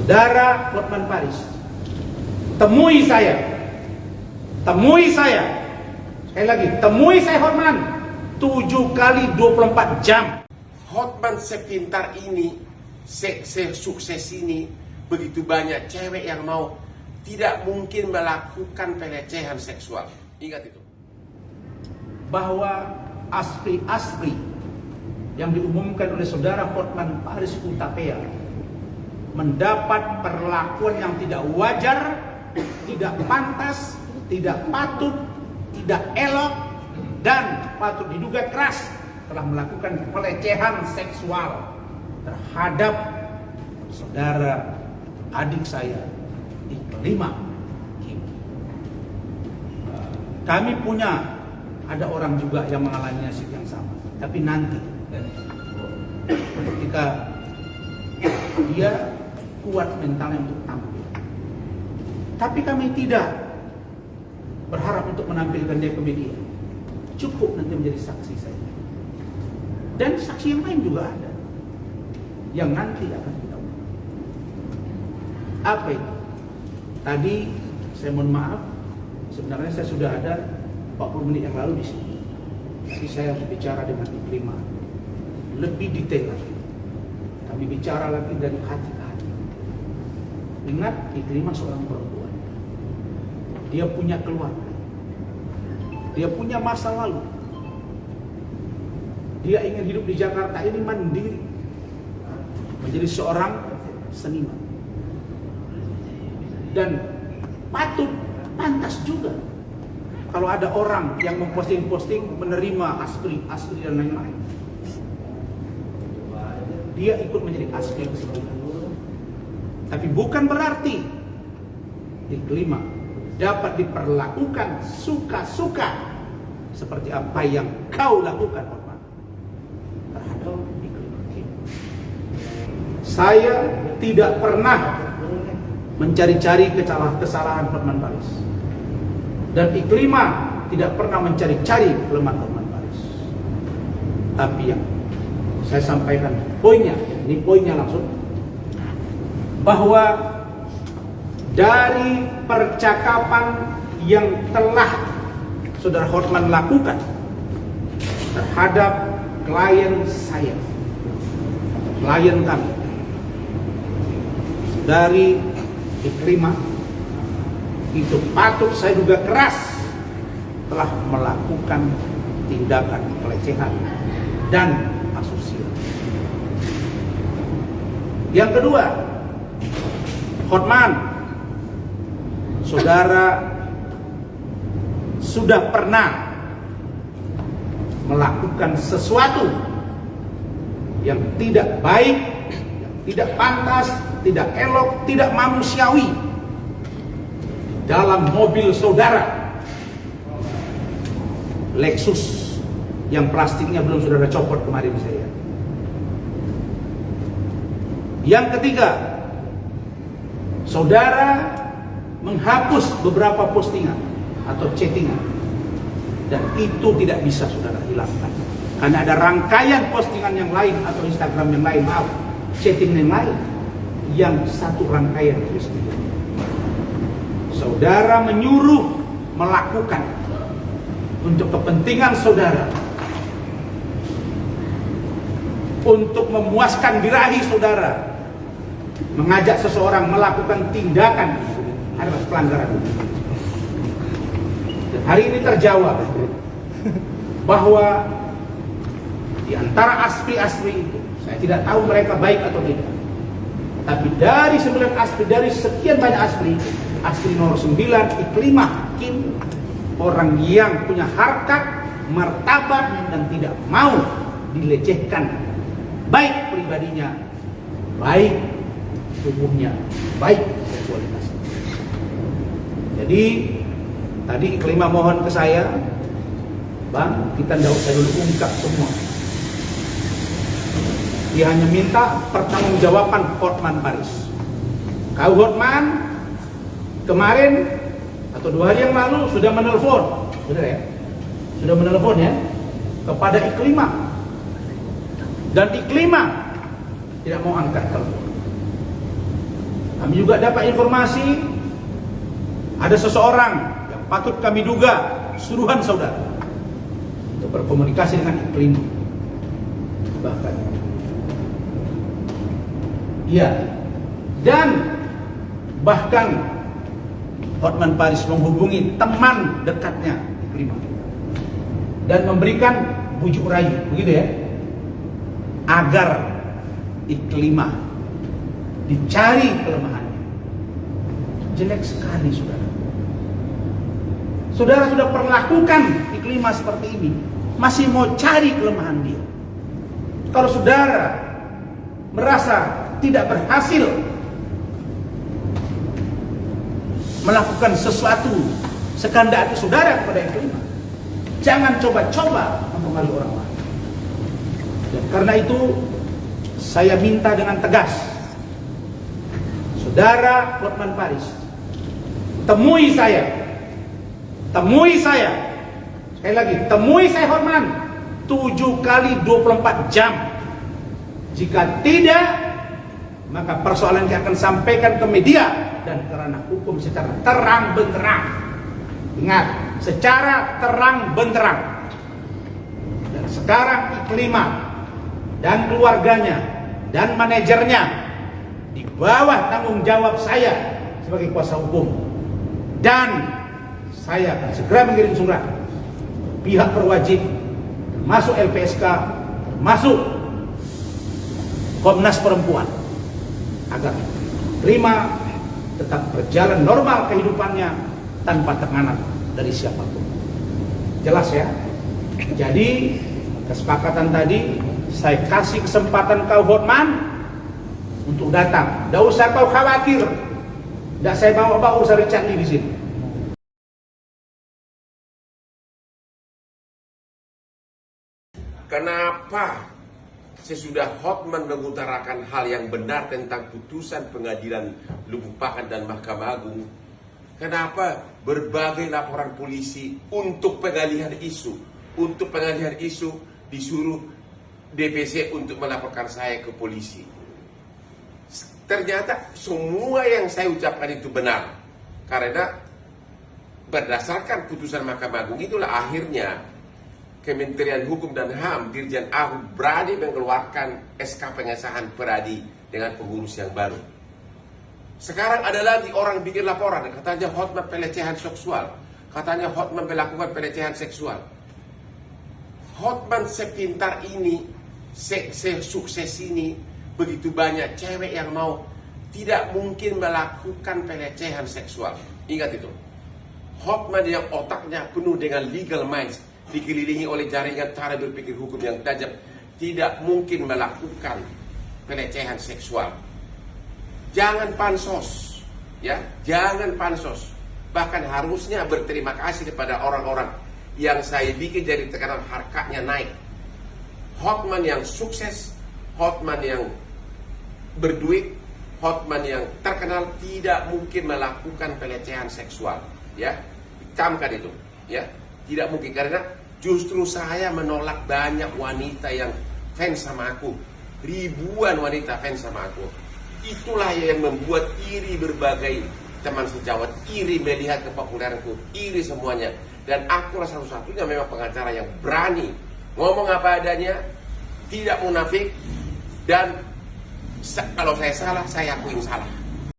Saudara Hotman Paris, temui saya. Sekali lagi, temui saya Hotman 7 kali 24 jam. Hotman sepintar ini, sukses ini, begitu banyak cewek yang mau, tidak mungkin melakukan pelecehan seksual. Ingat itu. Bahwa asli yang diumumkan oleh saudara Hotman Paris Hutapea mendapat perlakuan yang tidak wajar, tidak pantas, tidak patut, tidak elok, dan patut diduga keras telah melakukan pelecehan seksual terhadap saudara adik saya Iklimah Kim. Kami punya ada orang juga yang mengalami nasib yang sama, tapi nanti ketika dia kuat mentalnya untuk tampil. Tapi kami tidak berharap untuk menampilkan dia ke media. Cukup nanti menjadi saksi saja. Dan saksi yang lain juga ada yang nanti akan kita undang. Apa itu? Tadi saya mohon maaf, sebenarnya saya sudah ada 40 menit yang lalu di sini. Tapi saya harus bicara dengan Iklimah lebih detail lagi. Kami bicara lagi dari hati ke hati. Ingat, Iklimah seorang perempuan. Dia punya keluarga. Dia punya masa lalu. Dia ingin hidup di Jakarta ini mandiri, menjadi seorang seniman. Dan patut, pantas juga kalau ada orang yang memposting-posting menerima asli dan lain-lain. Dia ikut menjadi asli seperti itu. Tapi bukan berarti Iklimah dapat diperlakukan suka-suka seperti apa yang kau lakukan, Hotman, terhadap Iklimah Kim. Saya tidak pernah mencari-cari kesalahan Hotman Paris, dan Iklimah tidak pernah mencari-cari kelemahan Hotman Paris. Tapi yang saya sampaikan poinnya, ini poinnya langsung, bahwa dari percakapan yang telah saudara Hotman lakukan terhadap klien saya, klien kami, dari Iklimah, itu patut saya duga keras telah melakukan tindakan pelecehan dan asusila. Yang kedua, Hotman, saudara sudah pernah melakukan sesuatu yang tidak baik, yang tidak pantas, tidak elok, tidak manusiawi dalam mobil saudara Lexus yang plastiknya belum saudara copot kemarin saya. Yang ketiga, saudara menghapus beberapa postingan atau chattingan, dan itu tidak bisa saudara hilangkan karena ada rangkaian postingan yang lain atau Instagram yang lain, chatting yang lain, yang satu rangkaian peristiwa. Saudara menyuruh melakukan untuk kepentingan saudara, untuk memuaskan birahi saudara, mengajak seseorang melakukan tindakan adalah pelanggaran. Dan hari ini terjawab bahwa di antara asli itu, saya tidak tahu mereka baik atau tidak, tapi dari 9 asli, dari sekian banyak asli nomor 9 Iklimah Kim, orang yang punya harkat, martabat, dan tidak mau dilecehkan, baik pribadinya, baik tubuhnya, baik seksualitasnya. Jadi tadi Iklimah mohon ke saya, Bang, kita tidak usah dulu ungkap semua. Dia hanya minta pertanggungjawaban Hotman Paris. Kau Hotman kemarin atau 2 hari yang lalu sudah menelpon, sudah menelpon ya kepada Iklimah, dan Iklimah tidak mau angkat telepon. Kami juga dapat informasi ada seseorang yang patut kami duga suruhan saudara untuk berkomunikasi dengan Iklima. Bahkan iya, dan bahkan Hotman Paris menghubungi teman dekatnya Iklima dan memberikan bujuk rayu, begitu ya, agar Iklima dicari kelemahannya. Jelek sekali, saudara. Saudara sudah perlakukan Iklima seperti ini, masih mau cari kelemahan dia. Kalau saudara merasa tidak berhasil melakukan sesuatu sekehendak hati saudara kepada Iklima, jangan coba-coba mempengaruhi orang lain. Dan karena itu saya minta dengan tegas, saudara Hotman Paris, temui saya. Sekali lagi, temui saya Hotman 7 kali 24 jam. Jika tidak, maka persoalan yang akan sampaikan ke media dan kerana hukum secara terang benderang. Ingat, secara terang benderang. Dan sekarang Iklima dan keluarganya dan manajernya di bawah tanggung jawab saya sebagai kuasa hukum. Dan saya akan segera mengirim surat pihak berwajib, termasuk LPSK, termasuk Komnas Perempuan, agar Iklima tetap berjalan normal kehidupannya tanpa tekanan dari siapapun. Jelas ya? Jadi kesepakatan tadi, saya kasih kesempatan kau Hotman untuk datang. Tidak usah kau khawatir. Tidak saya bawa urusan Richard Lee di sini. Kenapa sesudah Hotman mengutarakan hal yang benar tentang putusan pengadilan Lubuk Pakam dan Mahkamah Agung, kenapa berbagai laporan polisi untuk pengalihan isu disuruh DPC untuk melaporkan saya ke polisi? Ternyata semua yang saya ucapkan itu benar, karena berdasarkan putusan Mahkamah Agung itulah akhirnya Kementerian Hukum dan HAM, Dirjen AHU berani mengeluarkan SK pengesahan peradi dengan pengurus yang baru. Sekarang ada lagi orang bikin laporan, katanya Hotman pelecehan seksual, katanya Hotman melakukan pelecehan seksual. Hotman sepintar ini, sukses ini, begitu banyak cewek yang mau, tidak mungkin melakukan pelecehan seksual. Ingat itu. Hotman yang otaknya penuh dengan legal minds, dikelilingi oleh jaringan cara berpikir hukum yang tajam, tidak mungkin melakukan pelecehan seksual. Jangan pansos, ya, jangan pansos. Bahkan harusnya berterima kasih kepada orang-orang yang saya bikin jadi tekanan harkanya naik. Hotman yang sukses, Hotman yang berduit, Hotman yang terkenal tidak mungkin melakukan pelecehan seksual, ya. Camkan itu, ya. Tidak mungkin, karena justru saya menolak banyak wanita yang fans sama aku. Ribuan wanita fans sama aku. Itulah yang membuat iri berbagai teman sejawat, iri melihat kepopuleranku, iri semuanya. Dan aku satu-satunya memang pengacara yang berani ngomong apa adanya, tidak munafik, dan kalau saya salah, saya akuin salah.